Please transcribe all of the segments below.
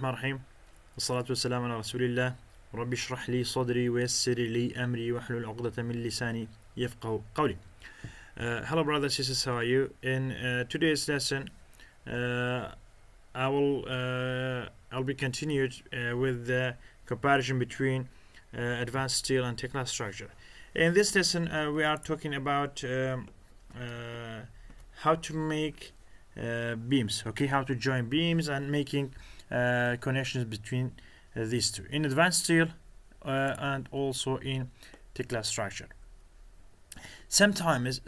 الرحمن الرحيم والصلاة والسلام على رسول الله رب اشرح لي صدري ويسر لي أمري واحلل عقدة من لساني يفقهوا قولي. Hello brothers and sisters, how are you? In today's lesson I'll be continued with the comparison between advanced steel and Tekla structure. In this lesson we are talking about how to make beams, okay, how to join beams and making connections between these two in advanced steel and also in Tekla structure. Sometimes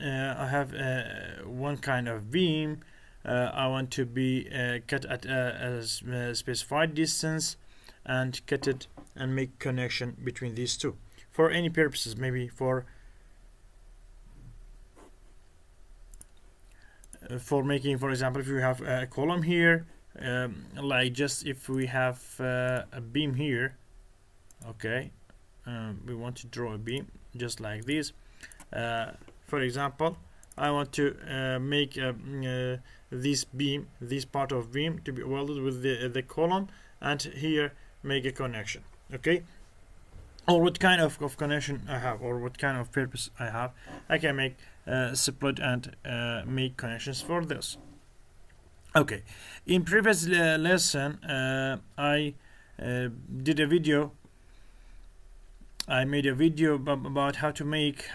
I have one kind of beam. I want to be cut at a specified distance and cut it and make connection between these two for any purposes, maybe for making, for example, if you have a column here, like just if we have a beam here, okay, we want to draw a beam just like this. For example, I want to make this beam, this part of beam, to be welded with the column, and here make a connection, okay, or what kind of connection I have, or what kind of purpose I have. I can make split and make connections for this. Okay, in previous lesson I did a video. I made a video about how to make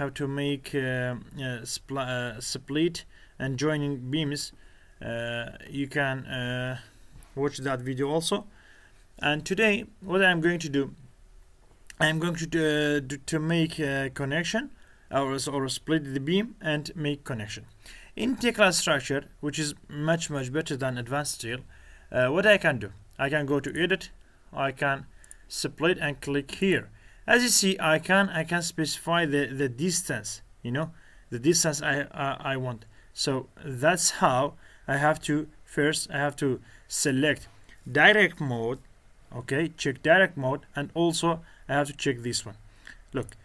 split and joining beams. You can watch that video also. And today, what I'm going to do, I'm going to make a connection or split the beam and make connection. In Tekla structure, which is much better than advanced steel, what I can do, I can go to edit, I can split and click here. As you see, I can specify the distance, the distance I want. So that's how I have to select direct mode, okay, check direct mode, and also I have to check this one. Look,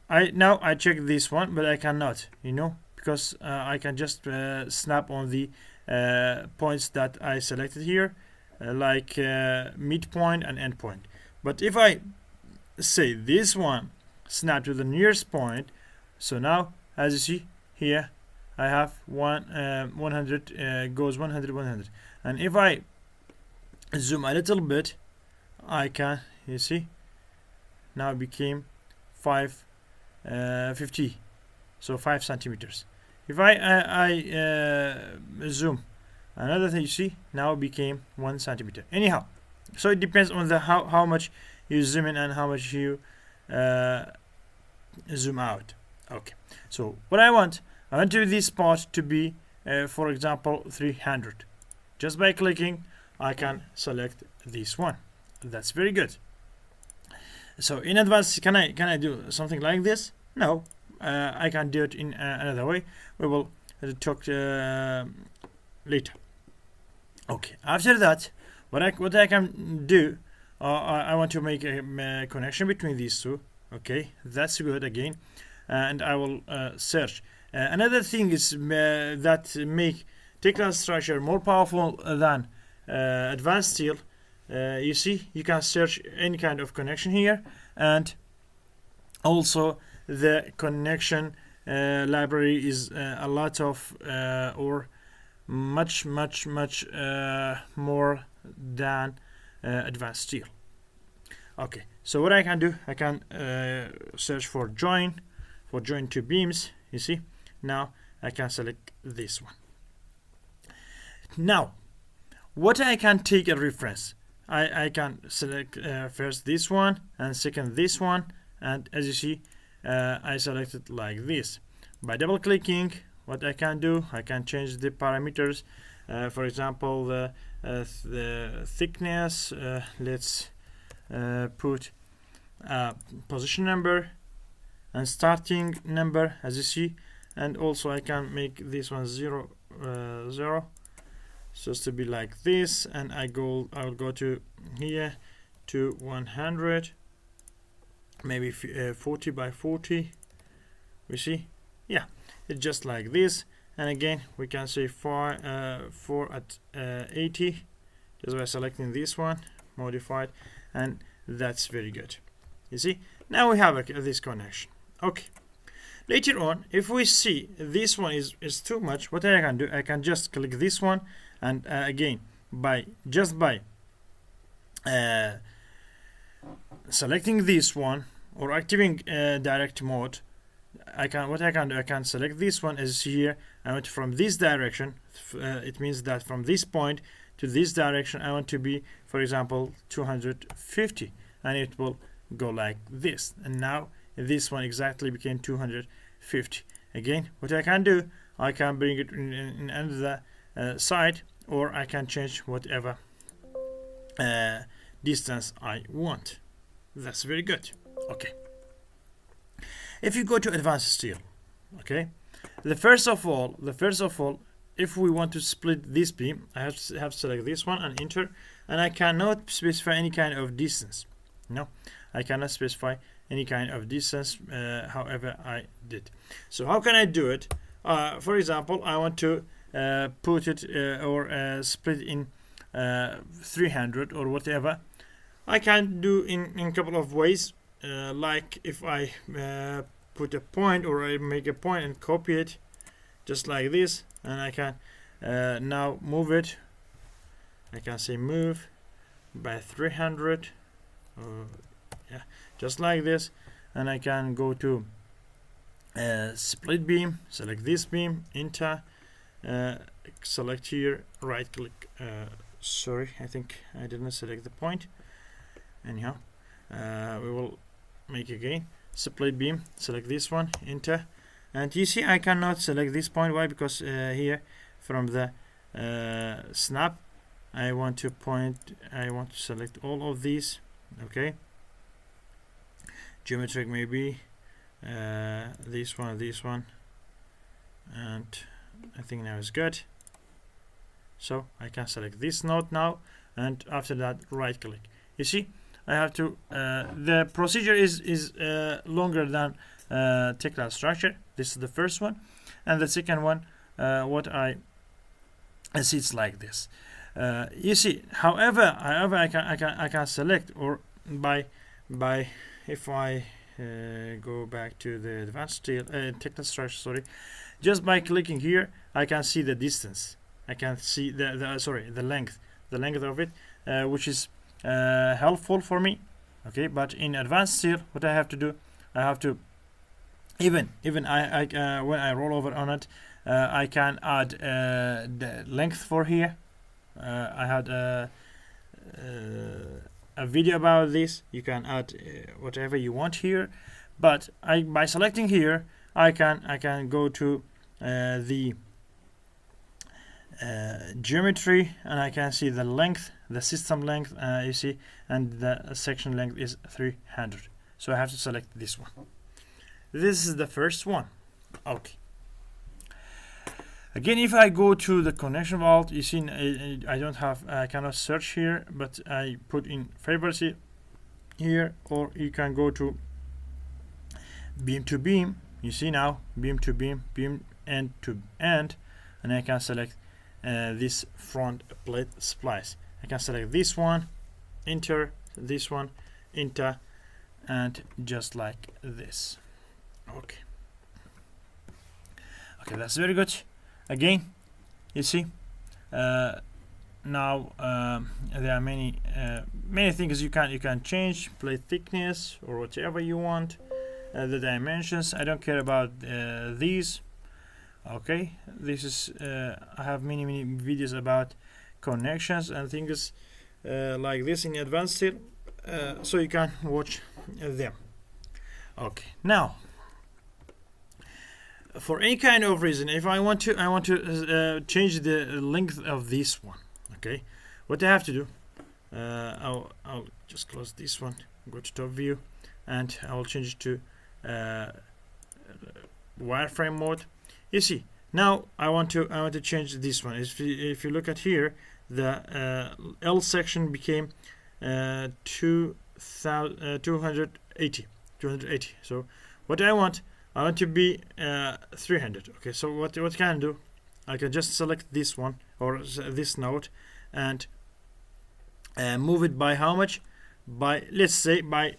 I check this one, but I cannot, because I can just snap on the points that I selected here, like midpoint and endpoint. But if I say this one snap to the nearest point, so now as you see here I have 100 goes 100, and if I zoom a little bit, I can, you see, now it became 550, so 5 centimeters. If I zoom another thing, you see, now it became 1 centimeter. Anyhow, so it depends on the how much you zoom in and how much you zoom out. Okay, so what I want this part to be for example 300. Just by clicking I can select this one. That's very good. So in advance, can I do something like this? No, I can do it in another way. We will talk later. Okay, after that, what I can do, I want to make a connection between these two. Okay, that's good again, and I will search. Another thing is that make Tekla structure more powerful than advanced steel. You see, you can search any kind of connection here, and also the connection library is a lot of or much more than advanced steel. Okay, so what I can do, I can search for join two beams. You see, now I can select this one. Now what I can take a reference, I can select first this one and second this one, and as you see I selected like this. By double clicking, what I can do, I can change the parameters, for example the thickness, let's put position number and starting number, as you see, and also I can make this one 0 just to be like this, and I'll go to here to 100, maybe 40 by 40. We see, yeah, it's just like this. And again we can say 4 at 80, just by selecting this one, modified, and that's very good. You see, now we have this connection. Okay. Later on, if we see this one is too much, what I can do, I can just click this one, and again, by selecting this one or activating direct mode, I can select this one as here. I want from this direction. It means that from this point to this direction, I want to be, for example, 250, and it will go like this. And now this one exactly became 250. Again, what I can do, I can bring it in another side, or I can change whatever distance I want. That's very good. Okay. If you go to advanced steel, okay, the first of all, if we want to split this beam, I have to select this one and enter, and I cannot specify any kind of distance. No, I cannot specify any kind of distance. However, I did. So how can I do it? For example, I want to put it or split in 300 or whatever. I can do in a couple of ways. Like if I put a point, or I make a point and copy it just like this, and I can now move it. I can say move by 300, yeah, just like this, and I can go to split beam, select this beam, enter, select here, right click, sorry, I think I didn't select the point. Anyhow, we will make again split beam, select this one, enter, and you see I cannot select this point. Why? Because here from the snap I want to select all of these. Okay, geometric maybe, this one, and I think now is good. So I can select this node now, and after that right click. You see, I have to, the procedure is longer than Tekla structure. This is the first one, and the second one, what I see, it's like this. You see, however, I can select, or by if I go back to the advanced Tekla structure, sorry, just by clicking here, I can see the distance. I can see the length of it, which is helpful for me. Okay, but in advanced steel, what I have to do, I have to even when I roll over on it, I can add the length for here. I had a video about this. You can add whatever you want here, but by selecting here, I can go to the geometry, and I can see the length, the system length, you see, and the section length is 300. So I have to select this one. This is the first one. Okay. Again, if I go to the connection vault, you see I cannot search here, but I put in favorite here, or you can go to beam to beam. You see now beam to beam, beam end to end, and I can select this front plate splice. I can select this one, enter, this one, enter, and just like this. Okay. Okay, that's very good. Again, you see, now there are many things you can change, plate thickness or whatever you want, the dimensions. I don't care about these. Okay, this is I have many videos about connections and things like this in advanced steel, so you can watch them. Okay, now for any kind of reason, if I want to change the length of this one, okay, what I have to do, I'll just close this one, go to top view, and I'll change it to wireframe mode. You see, now I want to change this one. If you look at here, the L section became 280. So what I want to be 300. Okay, so what can I do? I can just select this one or this node, and move it by how much? By, let's say, by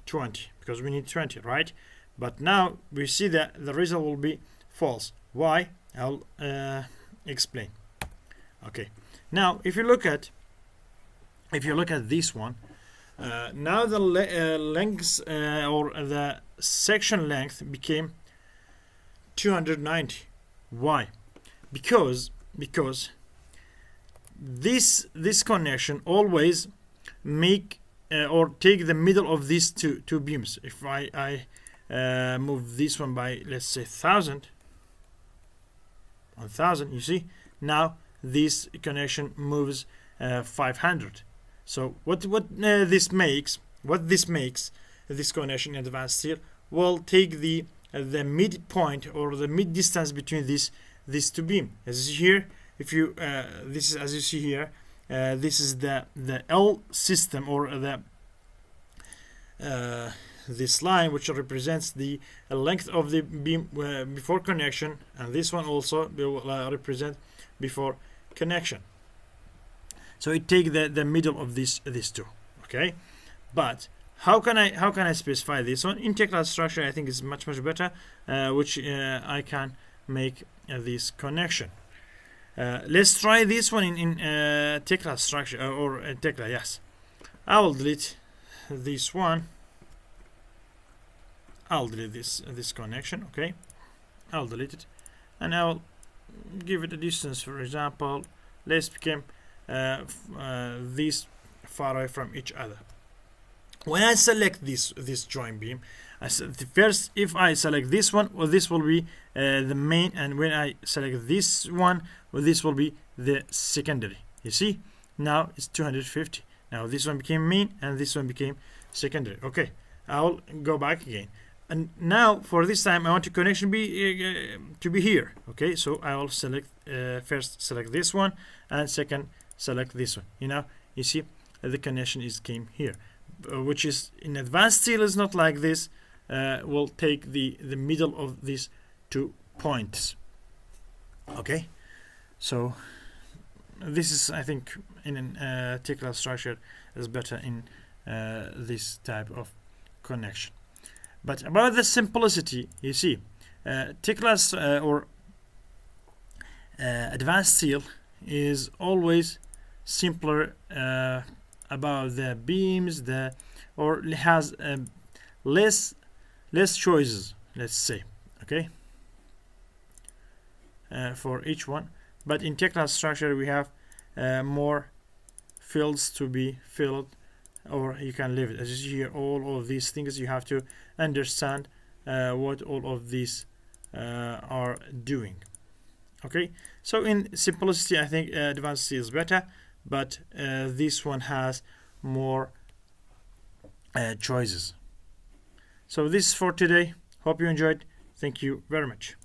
20, because we need 20, right? But now we see that the result will be false. Why? I'll explain. Okay, now if you look at this one, now the length or the section length became 290. Why? Because this connection always make or take the middle of these two beams. If I move this one by, let's say, 1000, you see, now this connection moves 500. So what this makes, this connection in advanced steel will take the midpoint or the mid distance between these two beams. As you see here, if you this is, as you see here, this is the L system, or the this line which represents the length of the beam before connection, and this one also will represent before connection. So it take the middle of these two. Okay, but how can I specify this one in Tekla structure? I think it's much better, which I can make this connection. Let's try this one in Tekla structure, or Tekla. Yes, I will delete this one. I'll delete this connection. Okay, I'll delete it, and I'll give it a distance. For example, let's become these far away from each other. When I select this joint beam, I said first, if I select this one, well, this will be the main, and when I select this one, well, this will be the secondary. You see, now it's 250. Now this one became main and this one became secondary. Okay, I'll go back again, and now for this time I want the connection to be here. Okay, so I will select first select this one, and second select this one. You see the connection came here, which is in advanced steel is not like this. Will take the middle of these 2 points. Okay, so this is, I think, in Tekla structure is better in this type of connection. But about the simplicity, you see, Tekla's or advanced steel is always simpler about the beams, or has less choices, let's say. Okay, for each one. But in Tekla structure we have more fields to be filled, or you can leave it. As you see here, all of these things you have to understand what all of these are doing. Okay, so in simplicity I think advanced steel is better, but this one has more choices. So this is for today. Hope you enjoyed. Thank you very much.